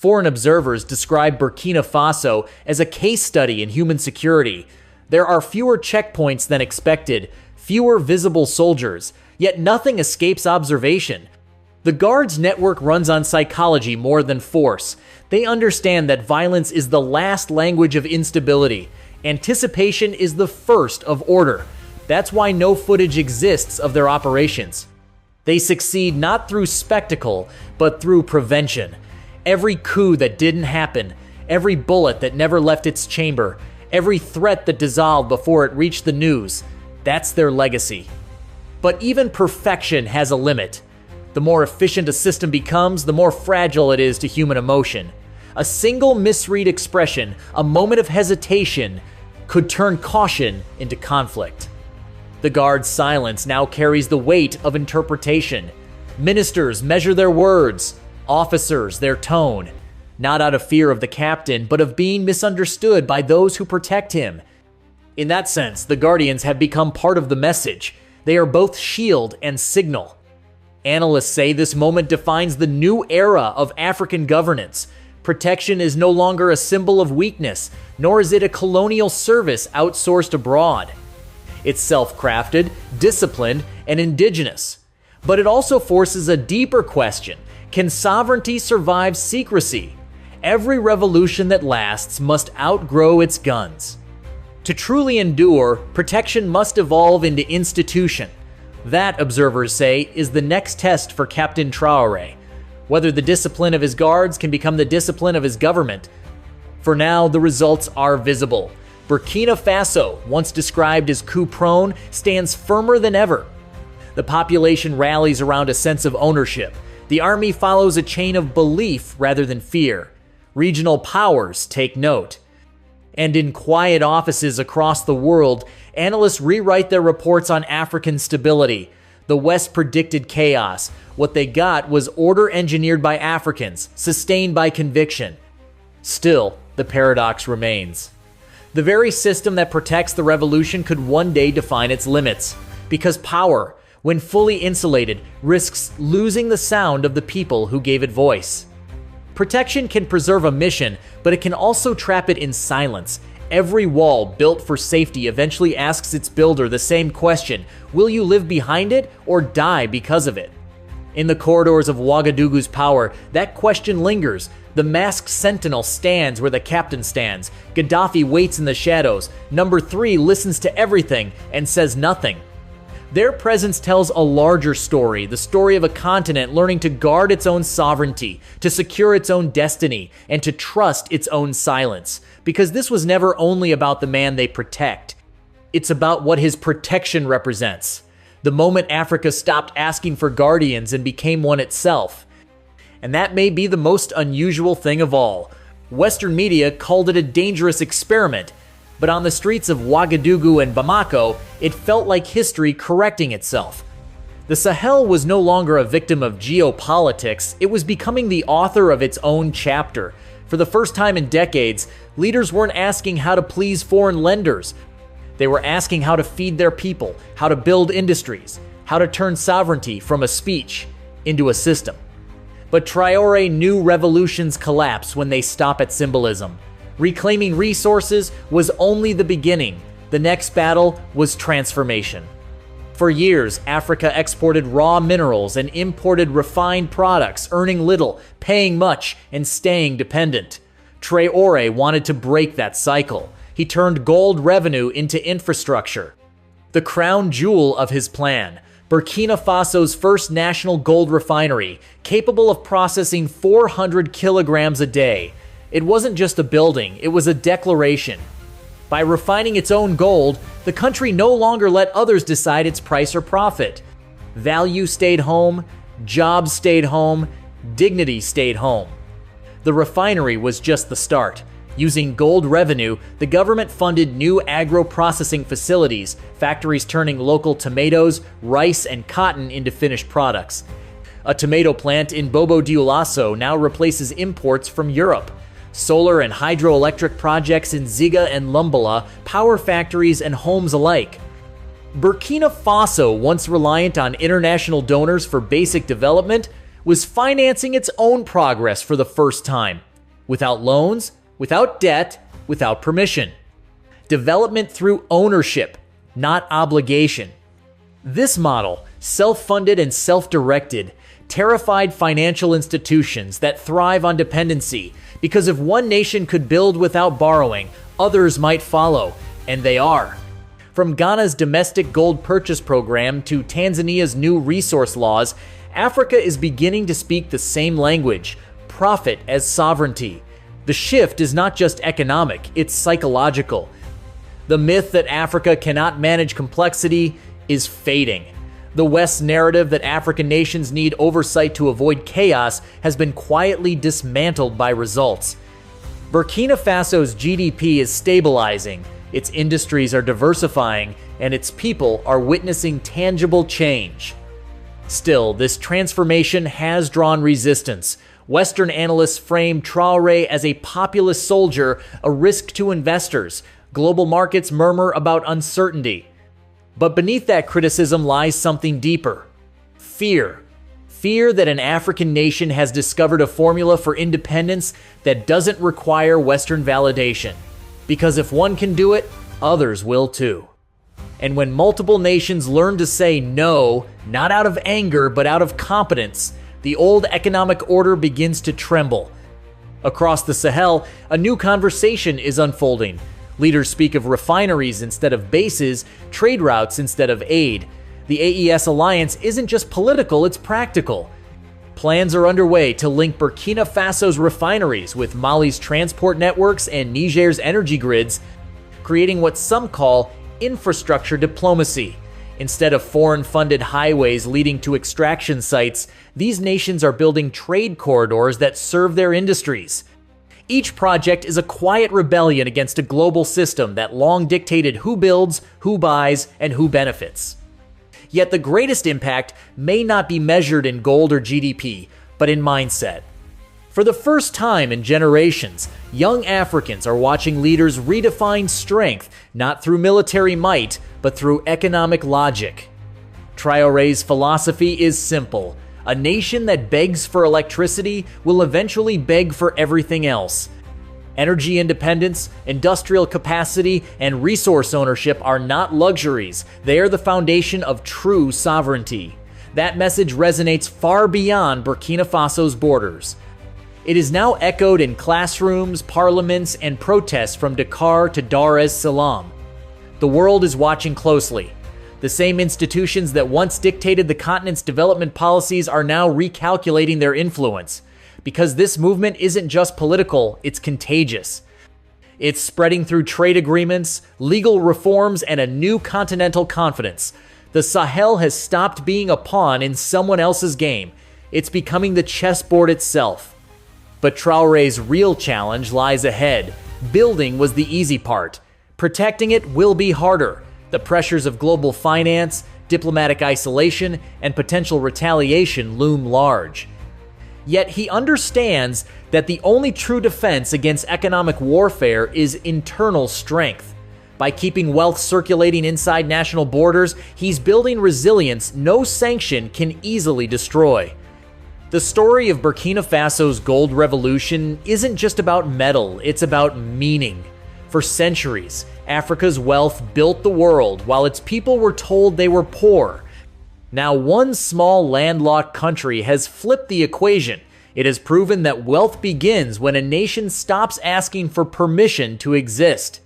Foreign observers describe Burkina Faso as a case study in human security. There are fewer checkpoints than expected, fewer visible soldiers, yet nothing escapes observation. The Guards' network runs on psychology more than force. They understand that violence is the last language of instability. Anticipation is the first of order. That's why no footage exists of their operations. They succeed not through spectacle, but through prevention. Every coup that didn't happen, every bullet that never left its chamber, every threat that dissolved before it reached the news, that's their legacy. But even perfection has a limit. The more efficient a system becomes, the more fragile it is to human emotion. A single misread expression, a moment of hesitation, could turn caution into conflict. The Guards' silence now carries the weight of interpretation. Ministers measure their words, officers their tone, not out of fear of the captain, but of being misunderstood by those who protect him. In that sense, the Guardians have become part of the message. They are both shield and signal. Analysts say this moment defines the new era of African governance. Protection is no longer a symbol of weakness, nor is it a colonial service outsourced abroad. It's self-crafted, disciplined, and indigenous. But it also forces a deeper question. Can sovereignty survive secrecy? Every revolution that lasts must outgrow its guns. To truly endure, protection must evolve into institution. That, observers say, is the next test for Captain Traore. Whether the discipline of his guards can become the discipline of his government. For now, the results are visible. Burkina Faso, once described as coup-prone, stands firmer than ever. The population rallies around a sense of ownership. The army follows a chain of belief rather than fear. Regional powers take note. And in quiet offices across the world, analysts rewrite their reports on African stability. The West predicted chaos. What they got was order engineered by Africans, sustained by conviction. Still, the paradox remains. The very system that protects the revolution could one day define its limits, because power, when fully insulated, risks losing the sound of the people who gave it voice. Protection can preserve a mission, but it can also trap it in silence. Every wall built for safety eventually asks its builder the same question: will you live behind it or die because of it? In the corridors of Ouagadougou's power, that question lingers. The masked sentinel stands where the captain stands. Gaddafi waits in the shadows. Number 3 listens to everything and says nothing. Their presence tells a larger story, the story of a continent learning to guard its own sovereignty, to secure its own destiny, and to trust its own silence. Because this was never only about the man they protect. It's about what his protection represents. The moment Africa stopped asking for guardians and became one itself. And that may be the most unusual thing of all. Western media called it a dangerous experiment, but on the streets of Ouagadougou and Bamako, it felt like history correcting itself. The Sahel was no longer a victim of geopolitics, it was becoming the author of its own chapter. For the first time in decades, leaders weren't asking how to please foreign lenders. They were asking how to feed their people, how to build industries, how to turn sovereignty from a speech into a system. But Traore knew revolutions collapse when they stop at symbolism. Reclaiming resources was only the beginning. The next battle was transformation. For years, Africa exported raw minerals and imported refined products, earning little, paying much, and staying dependent. Traore wanted to break that cycle. He turned gold revenue into infrastructure. The crown jewel of his plan, Burkina Faso's first national gold refinery, capable of processing 400 kilograms a day. It wasn't just a building, it was a declaration. By refining its own gold, the country no longer let others decide its price or profit. Value stayed home, jobs stayed home, dignity stayed home. The refinery was just the start. Using gold revenue, the government funded new agro-processing facilities, factories turning local tomatoes, rice, and cotton into finished products. A tomato plant in Bobo Dioulasso now replaces imports from Europe. Solar and hydroelectric projects in Ziga and Lumbala power factories and homes alike. Burkina Faso, once reliant on international donors for basic development, was financing its own progress for the first time. Without loans, without debt, without permission. Development through ownership, not obligation. This model, self-funded and self-directed, terrified financial institutions that thrive on dependency, because if one nation could build without borrowing, others might follow, and they are. From Ghana's domestic gold purchase program to Tanzania's new resource laws, Africa is beginning to speak the same language: profit as sovereignty. The shift is not just economic, it's psychological. The myth that Africa cannot manage complexity is fading. The West's narrative that African nations need oversight to avoid chaos has been quietly dismantled by results. Burkina Faso's GDP is stabilizing, its industries are diversifying, and its people are witnessing tangible change. Still, this transformation has drawn resistance. Western analysts frame Traore as a populist soldier, a risk to investors. Global markets murmur about uncertainty. But beneath that criticism lies something deeper: fear. Fear that an African nation has discovered a formula for independence that doesn't require Western validation. Because if one can do it, others will too. And when multiple nations learn to say no, not out of anger, but out of competence, the old economic order begins to tremble. Across the Sahel, a new conversation is unfolding. Leaders speak of refineries instead of bases, trade routes instead of aid. The AES alliance isn't just political, it's practical. Plans are underway to link Burkina Faso's refineries with Mali's transport networks and Niger's energy grids, creating what some call infrastructure diplomacy. Instead of foreign-funded highways leading to extraction sites, these nations are building trade corridors that serve their industries. Each project is a quiet rebellion against a global system that long dictated who builds, who buys, and who benefits. Yet the greatest impact may not be measured in gold or GDP, but in mindset. For the first time in generations, young Africans are watching leaders redefine strength, not through military might, but through economic logic. Traore's philosophy is simple: a nation that begs for electricity will eventually beg for everything else. Energy independence, industrial capacity, and resource ownership are not luxuries. They are the foundation of true sovereignty. That message resonates far beyond Burkina Faso's borders. It is now echoed in classrooms, parliaments, and protests from Dakar to Dar es Salaam. The world is watching closely. The same institutions that once dictated the continent's development policies are now recalculating their influence. Because this movement isn't just political, it's contagious. It's spreading through trade agreements, legal reforms, and a new continental confidence. The Sahel has stopped being a pawn in someone else's game. It's becoming the chessboard itself. But Traore's real challenge lies ahead. Building was the easy part. Protecting it will be harder. The pressures of global finance, diplomatic isolation, and potential retaliation loom large. Yet he understands that the only true defense against economic warfare is internal strength. By keeping wealth circulating inside national borders, he's building resilience no sanction can easily destroy. The story of Burkina Faso's gold revolution isn't just about metal, it's about meaning. For centuries, Africa's wealth built the world while its people were told they were poor. Now, one small landlocked country has flipped the equation. It has proven that wealth begins when a nation stops asking for permission to exist.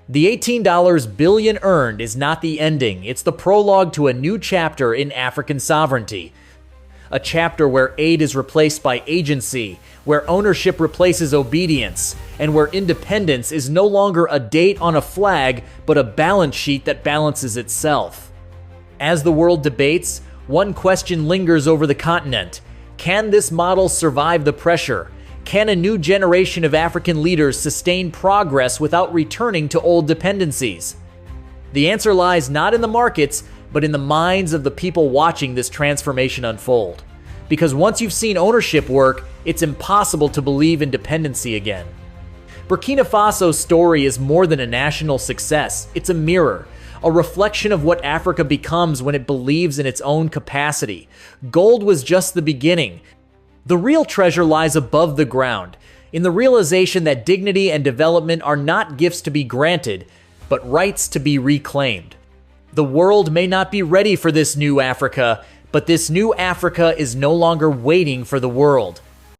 The $18 billion earned is not the ending, it's the prologue to a new chapter in African sovereignty. A chapter where aid is replaced by agency, where ownership replaces obedience, and where independence is no longer a date on a flag, but a balance sheet that balances itself. As the world debates, one question lingers over the continent. Can this model survive the pressure? Can a new generation of African leaders sustain progress without returning to old dependencies? The answer lies not in the markets, but in the minds of the people watching this transformation unfold. Because once you've seen ownership work, it's impossible to believe in dependency again. Burkina Faso's story is more than a national success. It's a mirror, a reflection of what Africa becomes when it believes in its own capacity. Gold was just the beginning. The real treasure lies above the ground. in the realization that dignity and development are not gifts to be granted, but rights to be reclaimed. The world may not be ready for this new Africa, but this new Africa is no longer waiting for the world.